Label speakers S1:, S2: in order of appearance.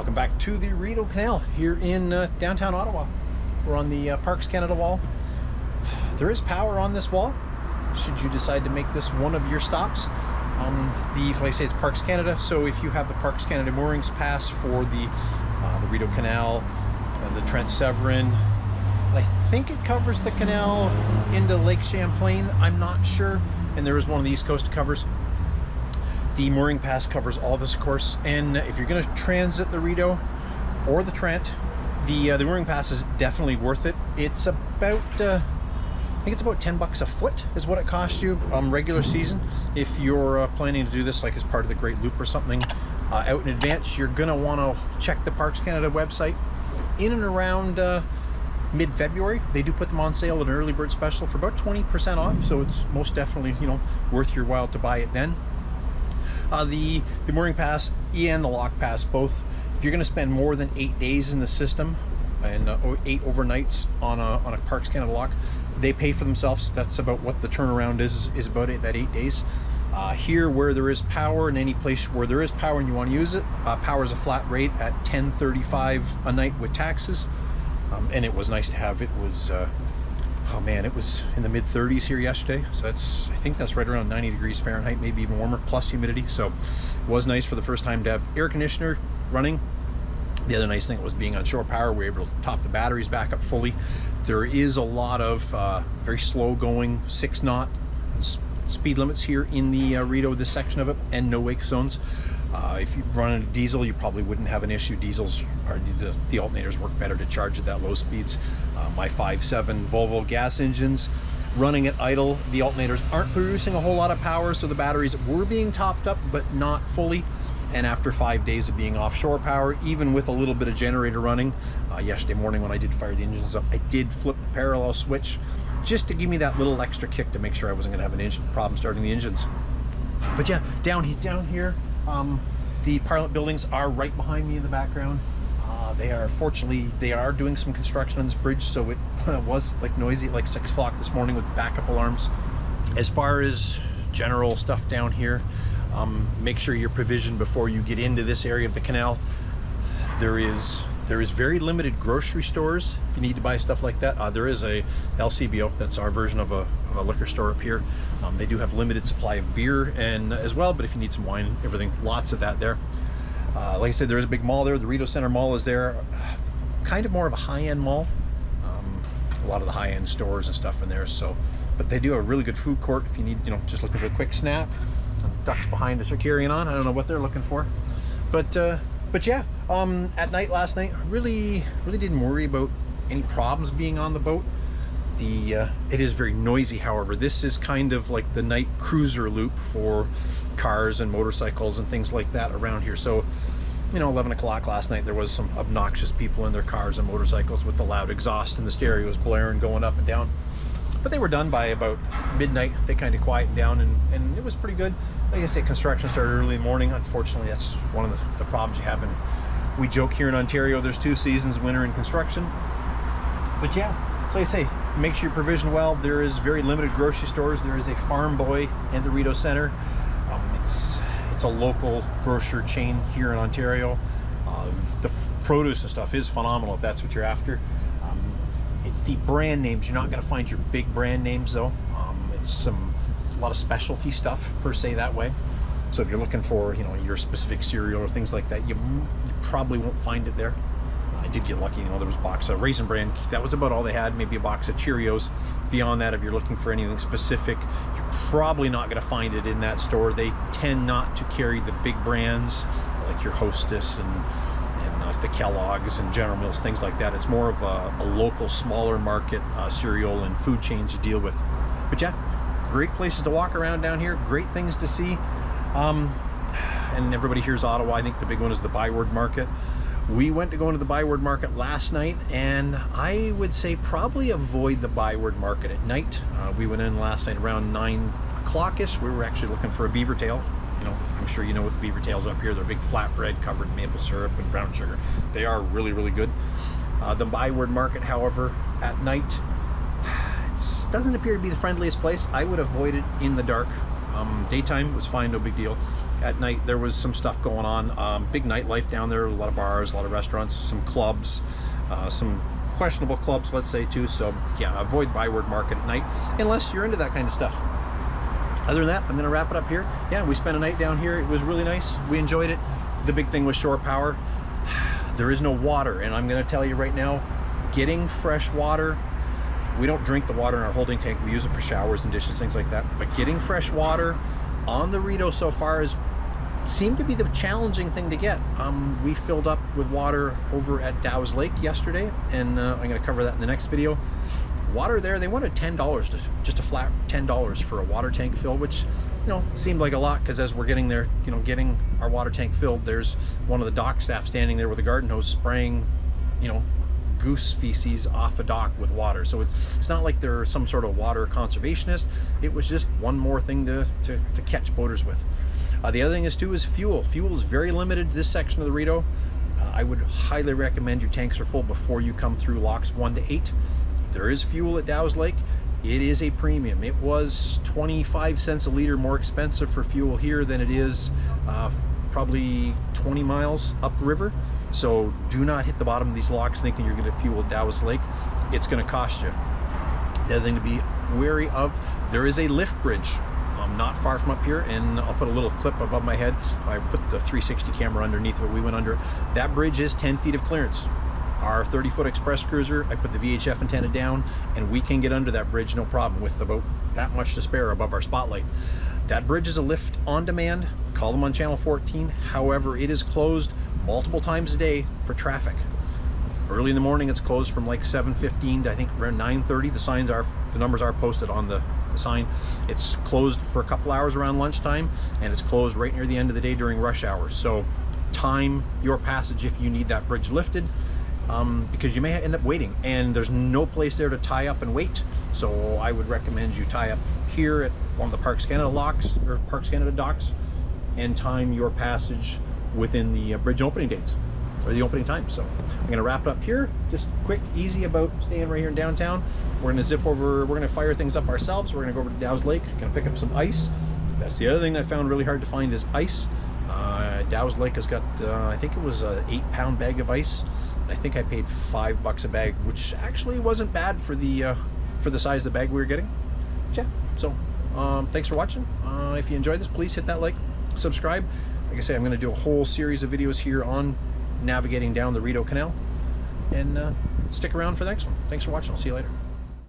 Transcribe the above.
S1: Welcome back to the Rideau Canal here in downtown Ottawa. We're on the Parks Canada wall. There is power on this wall should you decide to make this one of your stops. Like I say, it's Parks Canada, so if you have the Parks Canada moorings pass for the Rideau Canal, the Trent Severn, I think it covers the canal into Lake Champlain, I'm not sure, and there is one of the East Coast covers. The mooring pass covers all this, of course, and if you're going to transit the Rideau or the Trent, the mooring pass is definitely worth it. It's about, I think it's about $10 a foot is what it costs you regular season. If you're planning to do this like as part of the Great Loop or something out in advance, you're going to want to check the Parks Canada website. In and around mid-February, they do put them on sale at an early bird special for about 20% off, so it's most definitely, you know, worth your while to buy it then. The mooring pass and the lock pass both, if you're going to spend more than 8 days in the system and 8 overnights on a Parks Canada lock, they pay for themselves. That's about what the turnaround is about that 8 days. Here where there is power, in any place where there is power and you want to use it, power is a flat rate at $10.35 a night with taxes. And it was nice to have. It was oh man, it was in the mid-30s here yesterday, so I think that's right around 90 degrees Fahrenheit, maybe even warmer, plus humidity. So it was nice for the first time to have air conditioner running. The other nice thing was being on shore power, we were able to top the batteries back up fully. There is a lot of very slow going 6-knot speed limits here in the Rideau, this section of it, and no wake zones. If you run a diesel, you probably wouldn't have an issue. Diesels are the alternators work better to charge at that low speeds. My 5.7 Volvo gas engines running at idle, the alternators aren't producing a whole lot of power, so the batteries were being topped up but not fully. And after 5 days of being offshore power, even with a little bit of generator running, yesterday morning when I did fire the engines up, I did flip the parallel switch just to give me that little extra kick to make sure I wasn't going to have an problem starting the engines. But yeah, down here, the Parliament buildings are right behind me in the background. Fortunately, they are doing some construction on this bridge, so it was like noisy at like 6 o'clock this morning with backup alarms. As far as general stuff down here, make sure you're provisioned before you get into this area of the canal. There is very limited grocery stores if you need to buy stuff like that. There is a LCBO, that's our version of a liquor store up here. They do have limited supply of beer and as well, but if you need some wine, everything, lots of that there. Like I said, there is a big mall there. The Rideau Centre Mall is there, kind of more of a high-end mall. A lot of the high-end stores and stuff in there. So, but they do have a really good food court if you need, you know, just looking for a quick snack. Ducks behind us are carrying on. I don't know what they're looking for, but yeah. At night last night, really didn't worry about any problems being on the boat. It is very noisy, however. This is kind of like the night cruiser loop for cars and motorcycles and things like that around here. So, you know, 11 o'clock last night, there was some obnoxious people in their cars and motorcycles with the loud exhaust and the stereos blaring going up and down. But they were done by about midnight. They kind of quieted down, and it was pretty good. Like I say, construction started early in the morning. Unfortunately, that's one of the problems you have. And we joke here in Ontario, there's 2 seasons, winter and construction. But yeah, so like I say, make sure you provision well. There is very limited grocery stores. There is a Farm Boy in the Rideau Centre. It's a local grocer chain here in Ontario. The produce and stuff is phenomenal if that's what you're after. The brand names, you're not going to find your big brand names though. It's a lot of specialty stuff per se that way. So if you're looking for, you know, your specific cereal or things like that, you probably won't find it there. I did get lucky, you know, there was a box of Raisin Bran. That was about all they had, maybe a box of Cheerios. Beyond that, if you're looking for anything specific, you're probably not going to find it in that store. They tend not to carry the big brands like your Hostess and the Kellogg's and General Mills, things like that. It's more of a local, smaller market cereal and food chains you deal with. But yeah, great places to walk around down here, great things to see. And everybody here's Ottawa. I think the big one is the Byward Market. We went to go into the Byward Market last night, and I would say probably avoid the Byward Market at night. We went in last night around 9 o'clock-ish. We were actually looking for a beaver tail. You know, I'm sure you know what the beaver tails up here. They're big flatbread covered in maple syrup and brown sugar. They are really, really good. The Byward Market, however, at night, it doesn't appear to be the friendliest place. I would avoid it in the dark. Daytime was fine, no big deal. At night there was some stuff going on. Big nightlife down there, a lot of bars, a lot of restaurants, some clubs, some questionable clubs, let's say, too. So yeah, avoid Byward Market at night unless you're into that kind of stuff. Other than that, I'm gonna wrap it up here. Yeah, we spent a night down here. It was really nice. We enjoyed it. The big thing was shore power. There is no water, and I'm gonna tell you right now, getting fresh water, we don't drink the water in our holding tank. We use it for showers and dishes, things like that. But getting fresh water on the Rideau so far has seemed to be the challenging thing to get. We filled up with water over at Dow's Lake yesterday, and I'm gonna cover that in the next video. Water there, they wanted $10, just a flat $10 for a water tank fill, which, you know, seemed like a lot, because as we're getting there, you know, getting our water tank filled, there's one of the dock staff standing there with a garden hose spraying, you know, goose feces off a dock with water. So it's not like they're some sort of water conservationist. It was just one more thing to catch boaters with. The other thing is too is fuel. Fuel is very limited to this section of the Rideau. I would highly recommend your tanks are full before you come through locks 1 to 8. There is fuel at Dow's Lake. It is a premium. It was 25 cents a liter more expensive for fuel here than it is probably 20 miles upriver. So do not hit the bottom of these locks thinking you're going to fuel at Dow's Lake. It's going to cost you. The other thing to be wary of, there is a lift bridge not far from up here, and I'll put a little clip above my head. I put the 360 camera underneath it. We went under it. That bridge is 10 feet of clearance. Our 30-foot express cruiser, I put the VHF antenna down, and we can get under that bridge no problem with about that much to spare above our spotlight. That bridge is a lift on demand. Call them on channel 14. However, it is closed multiple times a day for traffic. Early in the morning, it's closed from like 7:15 to I think around 9:30. The numbers are posted on the sign. It's closed for a couple hours around lunchtime, and it's closed right near the end of the day during rush hours. So time your passage if you need that bridge lifted, because you may end up waiting, and there's no place there to tie up and wait. So I would recommend you tie up here at one of the Parks Canada locks or Parks Canada docks, and time your passage within the bridge opening dates or the opening time. So I'm going to wrap it up here. Just quick, easy about staying right here in downtown. We're going to zip over, we're going to fire things up ourselves. We're going to go over to Dow's Lake, going to pick up some ice. That's the other thing that I found really hard to find is ice. Dow's Lake has got, I think it was an 8-pound bag of ice. I think I paid $5 a bag, which actually wasn't bad for the size of the bag we were getting. Yeah, so thanks for watching. If you enjoyed this, please hit that like, subscribe. Like I say, I'm going to do a whole series of videos here on navigating down the Rideau Canal, and stick around for the next one. Thanks for watching. I'll see you later.